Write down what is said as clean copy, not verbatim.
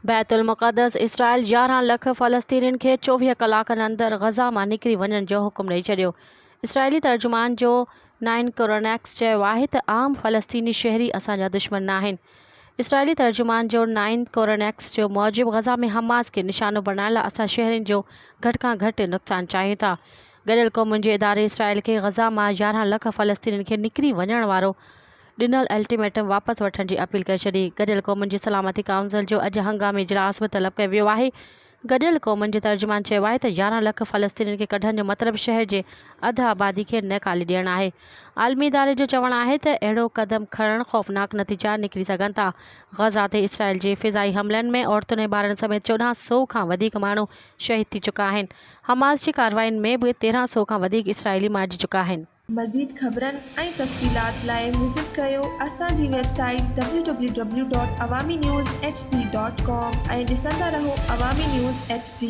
Betul मुक़द्दस Israel 11 लख फ़लस्तीनियुनि खे 24 कलाकनि अंदरि ग़ज़ा मां निकिरी वञण जो हुकुम ॾेई छॾियो। इसराइली तर्जुमान जो नाइन कोरोनेक्स चयो आहे त आम फ़लस्तीनी शहरी असांजा दुश्मन न आहिनि। इसराइली तर्जुमान जो नाइन कोरोनेक्स जो मूजिब ग़ज़ा में हमास खे निशानो बणाइण लाइ असां शहरियुनि जो घटि खां घटि नुक़सानु चाहियूं था। गॾियल क़ौमुनि जे इदारे इसराइल खे ग़ज़ा मां 11 लख फ़लस्तीनियुनि खे निकिरी वञण वारो ॾिनल अल्टीमेटम वापसि वठण जी अपील करे छॾी। गॾियल क़ौमुनि जी सलामती काउंसिल जो अॼु हंगामी इजलास बि तलब कयो वियो आहे। गॾियल क़ौमुनि जे तर्जुमान चयो आहे त 11 लख फ़लस्तीनियुनि खे कढण जो मतिलबु शहर जे अधु आबादी खे न खाली ॾियणु आहे। आलमी इदारे जो चवणु आहे त अहिड़ो क़दम खणणु ख़ौफ़नाक नतीजा निकिरी सघनि था। ग़ज़ा ते इसराइल जे फ़िज़ाई हमलनि में औरतुनि ऐं ॿारनि समेत 1400 खां वधीक माण्हू शहीद थी चुका आहिनि। हमास जी कार्रवाइयुनि में बि 1300 खां वधीक इसराइली मारिजी चुका आहिनि। मज़ीद ख़बरनि ऐं तफ़सीलात लाइ विज़िट कयो असांजी वेबसाइट www.awamiNewsHD.com ऐं ॾिसंदा रहो अवामी न्यूज़ HD।